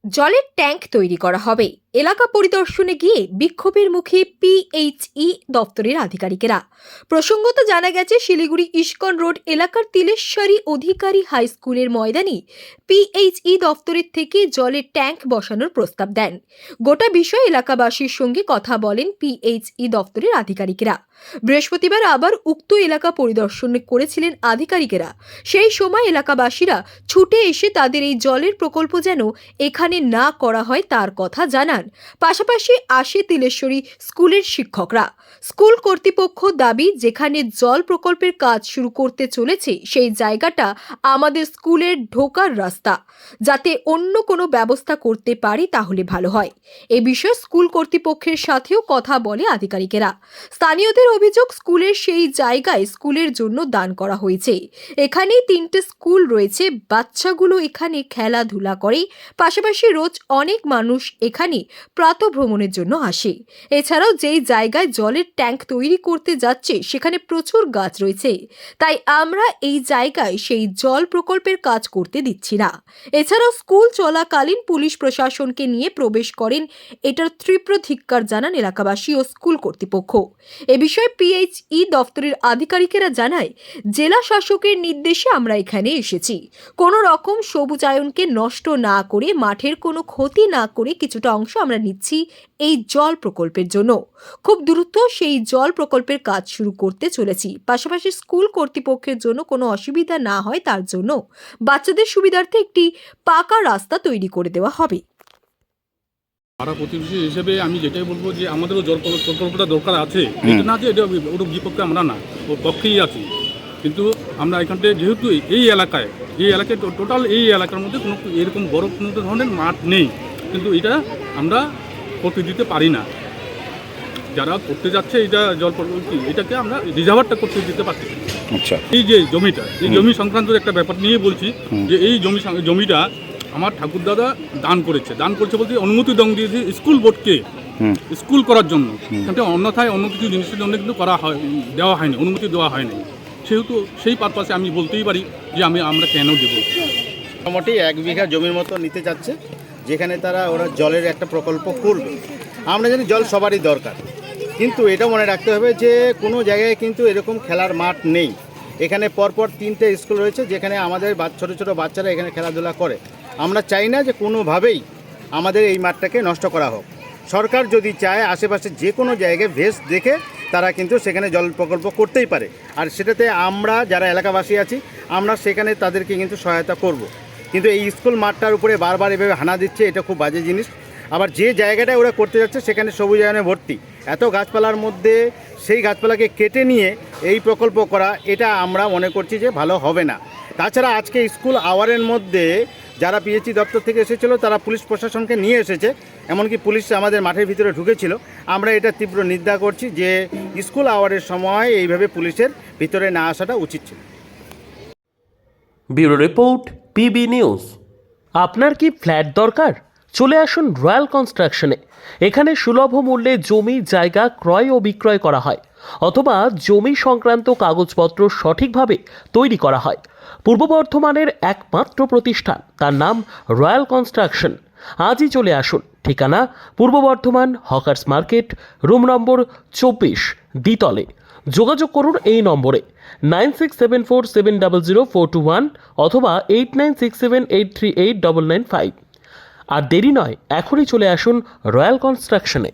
জলের ট্যাঙ্ক তৈরি করা হবে। এলাকা পরিদর্শনে গিয়ে বিক্ষোভের মুখে পিএইচই দপ্তরের আধিকারিকেরা। প্রসঙ্গত জানা গেছে, শিলিগুড়ি ইস্কন রোড এলাকার তিলেশ্বরী অধিকারী হাই স্কুলের ময়দানে পিএইচই দপ্তরের থেকে জলের ট্যাঙ্ক বসানোর প্রস্তাব দেন। গোটা বিষয়ে এলাকাবাসীর সঙ্গে কথা বলেন পিএইচই দপ্তরের আধিকারিকেরা। বৃহস্পতিবার আবার উক্ত এলাকা পরিদর্শন করেছিলেন আধিকারিকেরা। সেই সময় এলাকাবাসীরা ছুটে এসে তাদের এই জলের প্রকল্প যেন এখানে না করা হয় তার কথা জানান। পাশাপাশি আসে তিলেশ্বরী স্কুলের শিক্ষকরা। স্কুল কর্তৃপক্ষ দাবি, যেখানে জল প্রকল্পের কাজ শুরু করতে চলেছে সেই জায়গাটা আমাদের স্কুলের ঢোকার রাস্তা, যাতে অন্য কোনো ব্যবস্থা করতে পারি তাহলে ভালো হয়। এ বিষয়ে স্কুল কর্তৃপক্ষের সাথেও কথা বলে আধিকারিকেরা। স্থানীয়দের অভিযোগ, স্কুলের সেই জায়গায় স্কুলের জন্য দান করা হয়েছে। এখানেই 3টে স্কুল রয়েছে, বাচ্চাগুলো এখানে খেলাধুলা করে। পাশাপাশি রোজ অনেক মানুষ এখানে প্রাতঃভ্রমণের জন্য আসে। এছাড়াও যেই জায়গায় জলের ট্যাঙ্ক তৈরি করতে যাচ্ছে সেখানে প্রচুর গাছ রয়েছে, তাই আমরা এই জায়গায় সেই জল প্রকল্পের কাজ করতে দিচ্ছি না। এছাড়াও স্কুল চলাকালীন পুলিশ প্রশাসনকে নিয়ে প্রবেশ করেন, এটার তীব্র ধিক্কার জানান এলাকাবাসী ও স্কুল কর্তৃপক্ষ। এ বিষয়ে পিএইচই দপ্তরের আধিকারিকেরা জানায়, জেলা শাসকের নির্দেশে আমরা এখানে এসেছি। কোনো রকম সবুজায়নকে নষ্ট না করে, মাঠের কোনো ক্ষতি না করে কিছুটা অংশ আমরা নিচ্ছি এই জল প্রকল্পের জন্য। খুব দ্রুত সেই জল প্রকল্পের কাজ শুরু করতে চলেছি। পাশাপাশি স্কুল কর্তৃপক্ষের জন্য কোনো অসুবিধা না হয় তার জন্য বাচ্চাদের সুবিধার্থে একটি পাকা রাস্তা তৈরি করে দেওয়া হবে। পাড়া প্রতিবেশী হিসেবে আমি যেটাই বলবো যে আমাদেরও জল প্রকল্পটা দরকার আছে। এটা না যে এটা ওর বিপক্ষে আমরা না, ওর পক্ষেই আছি। কিন্তু আমরা এখানটা যেহেতু এই এলাকায় টোটাল এই এলাকার মধ্যে কোনো এরকম বড় কোনো ধরনের মাঠ নেই, কিন্তু এটা আমরা করতে দিতে পারি না। যারা করতে যাচ্ছে এটা জল প্রকল্প, এটাকে আমরা রিজার্ভারটা করতে দিতে পারছি। আচ্ছা, এই যে জমিটা, এই জমি সংক্রান্ত একটা ব্যাপার নিয়ে বলছি যে এই জমিটা আমার ঠাকুরদাদা দান করেছে বলতে অনুমতি দিয়েছে স্কুল বোর্ডকে স্কুল করার জন্য। কিন্তু অন্যথায় অন্য কিছু জিনিসের জন্য কিন্তু দেওয়া হয়নি, অনুমতি দেওয়া হয়নি। সেহেতু সেই পারপাসে আমি বলতেই পারি যে আমরা কেন দেব। মোটামুটি 1 বিঘা জমির মতো নিতে চাচ্ছে, যেখানে ওরা জলের একটা প্রকল্প করবে। আমরা জানি জল সবারই দরকার, কিন্তু এটা মনে রাখতে হবে যে কোনো জায়গায় কিন্তু এরকম খেলার মাঠ নেই। এখানে পরপর 3টে স্কুল রয়েছে, যেখানে আমাদের ছোটো ছোটো বাচ্চারা এখানে খেলাধুলা করে। আমরা চাই না যে কোনোভাবেই আমাদের এই মাঠটাকে নষ্ট করা হোক। সরকার যদি চায়, আশেপাশে যে কোনো জায়গায় ভেস দেখে তারা কিন্তু সেখানে জল প্রকল্প করতেই পারে। আর সেটাতে আমরা যারা এলাকাবাসী আছি, আমরা সেখানে তাদেরকে কিন্তু সহায়তা করব। কিন্তু এই স্কুল মাঠটার উপরে বারবার এভাবে হানা দিচ্ছে, এটা খুব বাজে জিনিস। আবার যে জায়গাটায় ওরা করতে যাচ্ছে সেখানে সবুজায়নে ভর্তি, এত গাছপালার মধ্যে সেই গাছপালাকে কেটে নিয়ে এই প্রকল্প করা, এটা আমরা মনে করছি যে ভালো হবে না। তাছাড়া আজকে স্কুল আওয়ারের মধ্যে যারা পিএইচই দপ্তর থেকে এসেছিলো, তারা পুলিশ প্রশাসনকে নিয়ে এসেছে, এমনকি পুলিশ আমাদের মাঠের ভিতরে ঢুকেছিল। আমরা এটা তীব্র নিন্দা করছি যে স্কুল আওয়ারের সময় এইভাবে পুলিশের ভিতরে না আসাটা উচিত ছিল। Bureau report, PB news. আপনার কি ফ্ল্যাট দরকার? চলে আসুন রয়্যাল কনস্ট্রাকশনে। এখানে সুলভ মূল্যে জমি জায়গা ক্রয় ও বিক্রয় করা হয়, অথবা জমি সংক্রান্ত কাগজপত্র সঠিকভাবে তৈরি করা হয়। পূর্ব বর্ধমানের একমাত্র প্রতিষ্ঠান, তার নাম রয়্যাল কনস্ট্রাকশন। আজই চলে আসুন। ঠিকানা পূর্ব Bardhaman hawkers market, room number 24, দ্বিতলে। যোগাযোগ করুন এই নম্বরে 9674700421 অথবা 8967838995। আর দেরি নয়, এখনই চলে আসুন রয়্যাল কনস্ট্রাকশনে।